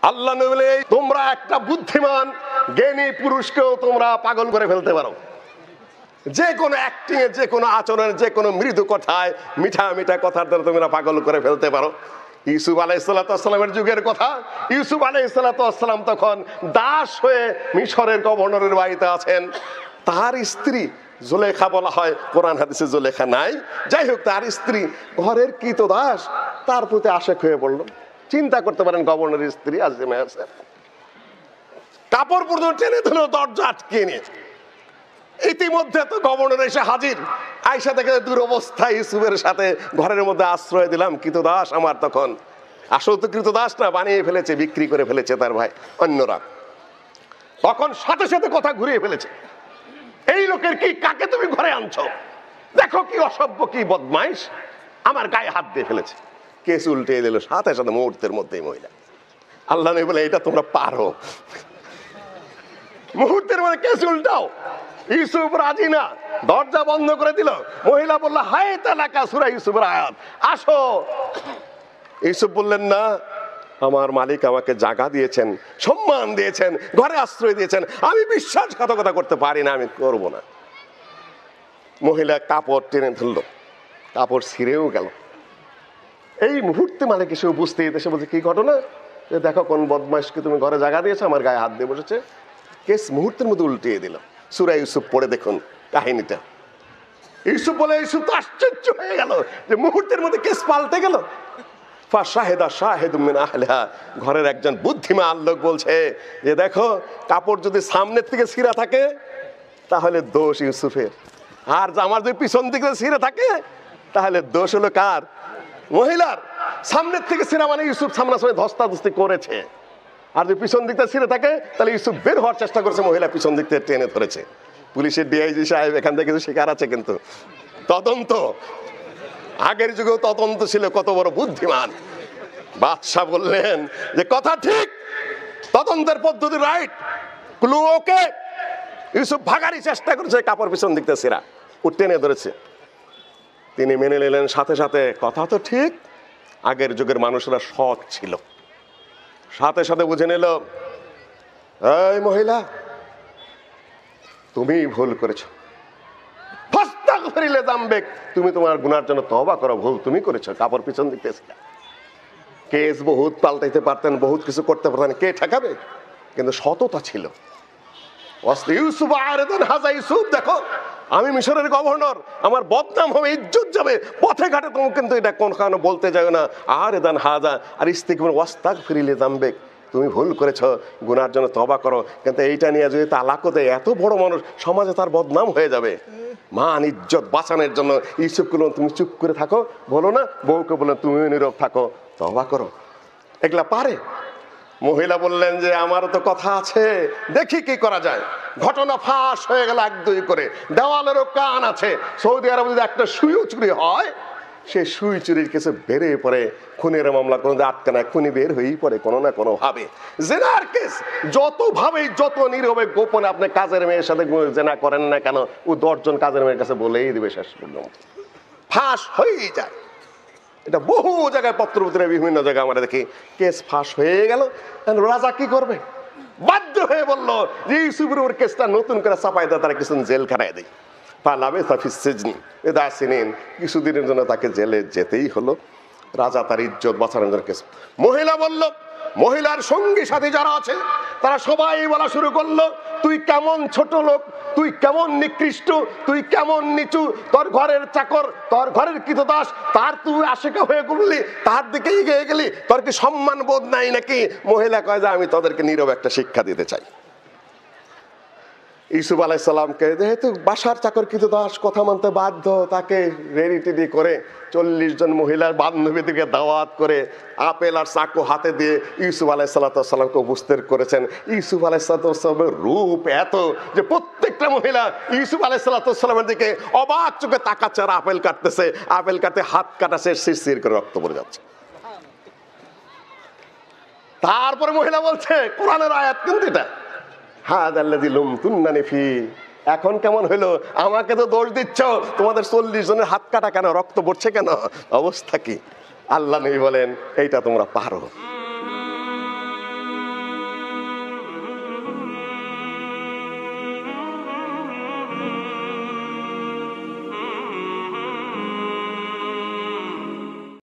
আল্লাহ নবী বলে, তোমরা একটা বুদ্ধিমান জ্ঞানী পুরুষকেও তোমরা পাগল করে ফেলতে পারো, যে কোনো অ্যাক্টিং এ, যে কোনো আচরণে, যে কোনো মৃদু কথায়, মিঠা মিঠা কথার দ্বারা তোমরা পাগল করে ফেলতে পারো। ইউসুফ আলাইহিসসালামের যুগের কথা। ইউসুফ আলাইহিসসালাম তখন দাস হয়ে মিশরের গভর্নরের বাড়িতে আছেন। তার স্ত্রী জুলেখা বলা হয়, কোরআন হাদিসে জুলেখা নাই, যাই হোক তার স্ত্রী ঘরের কৃতদাস, তার প্রতি আশেক হয়ে পড়লো। চিন্তা করতে পারেন, গভর্নরের স্ত্রী আজিমে আছে, কাপড় পর্যন্ত টেনে ধরো, দরজা আটকে নিয়ে। ইতিমধ্যে তো গভর্নর এসে হাজির। আয়েশা থেকে দুরবস্থা, ইউসুফের সাথে ঘরের মধ্যে আশ্রয় দিলাম, কৃতদাস আমার। তখন আসল তো কৃতদাস না, বানিয়ে ফেলেছে, বিক্রি করে ফেলেছে তার ভাই অন্যরা। তখন সাথে সাথে কথা ঘুরিয়ে ফেলেছে, এই লোকের কি, কাকে তুমি ঘরে আনছো, দেখো কি অসভ্য, কি বদমাইশ, আমার গায়ে হাত দিয়ে ফেলেছে। কেস উল্টে দিল সাথে সাথে মুহূর্তের মধ্যেই মহিলা। আল্লাহ নবী বলে, এটা তোমরা পারো, মুহূর্তের মধ্যে কেস উল্টাও। ইউসুফ রাজি না, দরজা বন্ধ করে দিল। মহিলা বলল, হায় তালাকা, সূরা ইউসুফের আয়াত, আসো। ইউসুফ বললেন, না, আমার মালিক আমাকে জায়গা দিয়েছেন, সম্মান দিয়েছেন, ঘরে আশ্রয় দিয়েছেন, আমি বিশ্বাসঘাতকতা করতে পারি না, আমি করব না। মহিলা কাপড় টেনে ধরল, কাপড় ছিঁড়েও গেল। এই মুহূর্তে মালিক এসে উপস্থিত, এসে বলছে, কি ঘটনা, দেখো কোন বদমাইশকে তুমি ঘরে জায়গা দিয়েছো, আমার গায়ে হাত দিয়ে বসেছে। কেস মুহূর্তের মধ্যে উল্টিয়ে দিল। সূরা ইউসুফ পড়ে দেখুন কাহিনীটা। ইউসুফ বলে, ইউসুফ তো আশ্চর্য হয়ে গেল যে মুহূর্তের মধ্যে কেস পাল্টে গেল। ফাশাহিদা শাহিদুম মিন আহলিহা, ঘরের একজন বুদ্ধিমান লোক বলছে যে দেখো, কাপড় যদি সামনের থেকে ছিঁড়া থাকে তাহলে দোষ ইউসুফের, আর আমার যদি পিছন দিকে ছিঁড়ে থাকে তাহলে দোষ হলো কার, মহিলার। সামনের থেকে ছিঁড়া মানে ইউসুফ সামনাসামনি ধস্তাধস্তি করেছে, আর যদি পিছন দিকটা ছিঁড়ে থাকে তাহলে ইউসুফ বের হওয়ার চেষ্টা করছে, মহিলা পিছন দিক থেকে টেনে ধরেছে। পুলিশের ডিআইজি সাহেব এখান থেকে কিছু শিকার আছে, কিন্তু তদন্ত, আগের যুগেও তদন্ত ছিল, কত বড় বুদ্ধিমান। বাদশাহ বললেন যে কথা ঠিক, তদন্তের পদ্ধতি রাইট, ক্লু ওকে। ইউসুফ ভাগারই চেষ্টা করেছে, কাপড় পিছন দিকতে ছিঁড়া, ও টেনে ধরেছে। তিনি মেনে নিলেন সাথে সাথে, কথা তো ঠিক, আগের যুগের মানুষরা সৎ ছিল। সাথে সাথে বুঝে নিল, এই মহিলা, তুমি ভুল করেছো, তুমি তোমার গুনার জন্য তওবা করো, ভুল তুমি করেছো, কাপড় পিছন দিতে ছিল। কেস বহুত পাল্টাইতে পারতেন, বহুত কিছু করতে পারতেন, কে ঠেকাবে, কিন্তু সততা ছিল। ইউসুফ আরেদান হাজা, ইউসুফ দেখো, আমি মিশরের গভর্নর, আমার বদনাম হবে, ইজ্জত যাবে, পথে ঘাটে তুমি কিন্তু এটা কোন কারণে বলতে যাও না। আরেদান হাজা, আর ইস্তিগফার ওয়াস্তাগফির লিযামবিক, তুমি ভুল করেছো, গুনার জন্য তওবা করো। কিন্তু এইটা নিয়ে যদি তালাকও দেয়, এত বড় মানুষ, সমাজে তার বদনাম হয়ে যাবে। মান ইজ্জত বাঁচানোর জন্য ইউসুফ বলল, তুমি চুপ করে থাকো, বলো না, বউকে বললো তুমি নীরব থাকো, তওবা করো। এগুলা পারে। মহিলা বললেন যে আমারও তো কথা আছে, দেখি কি করা যায়। ঘটনা ফাঁস হয়ে গেল এক দুই করে, দেওয়ালেরও কান আছে। সৌদি আরবে যদি একটা সুইও চুরি হয়, সে সুই চুরির কেসে বেরিয়ে পড়ে, খুনের মামলা কোনো আটকে না, খুনি বের হয়েই পড়ে কোনো না কোনো ভাবে। জেনার কেস যত ভাবে, যত নীরবে গোপনে আপনি কাজের মেয়ের সাথে জেনা করেন না কেন, ও 10 জন কাজের মেয়ের কাছে বলেই দিবে, শেষ পর্যন্ত ফাঁস হয়েই যায়। এটা বহু জায়গায় পত্রপত্রিকায় বিভিন্ন জায়গায় আমরা দেখি, কেস ফাঁস হয়ে গেল। রাজা কি করবে, বাধ্য হয়ে বলল যে ইউসুফের ওর কেসটা নতুন করে চাপাই দেয়, তারা কিছু জেল খাটাই দেয়। পালাবে তাফিস সিজনি দাসিনিন, কিছুদিনের জন্য তাকে জেলে যেতেই হলো। রাজা তার ইজ্জত বাঁচানোর জন্য কেস। মহিলা বলল, মহিলার সঙ্গী সাথী যারা আছে তারা সবাই বলা শুরু করলো, তুই কেমন ছোট লোক, তুই কেমন নিকৃষ্ট, তুই কেমন নিচু, তোর ঘরের চাকর, তোর ঘরের কৃতদাস, তার তুই আশিকা হয়ে ঘুরলি, তার দিকে এগিয়ে গেলি, তোর কি সম্মান বোধ নাই নাকি? মহিলা কয় যে আমি তাদেরকে নীরব একটা শিক্ষা দিতে চাই। ইউসুফ আলাইহিস সালামকে যেহেতু বাসার চাকর কৃতদাস, কথা মানতে বাধ্য, তাকে রেডি টেডি করে 40 জন মহিলার বান্ধবীদেরকে দাওয়াত করে আপেল আর চাকু হাতে দিয়ে ইউসুফ আলাইহিস সালামকে উপস্থিত করেছেন। ইউসুফ আলাইহিস সালামের রূপ এত যে প্রত্যেকটা মহিলা ইউসুফ আলাইহিস সালামের দিকে অবাক চোখে তাকাচ্ছে, আর আপেল কাটতেছে, আপেল কাটে হাত কাটাছে, শিরশির করে রক্ত পড়ে যাচ্ছে। তারপরে মহিলা বলছে, কোরআনের আয়াত কিন্তু এটা, হাদাল্লাযী লুমতুন্নানি ফি, এখন কেমন হলো, আমাকে তো দোষ দিচ্ছ, তোমাদের 40 জনের হাত কাটা কেন, রক্ত পড়ছে কেন, অবস্থা কি? আল্লাহ নবী বলেন, এইটা তোমরা পারো।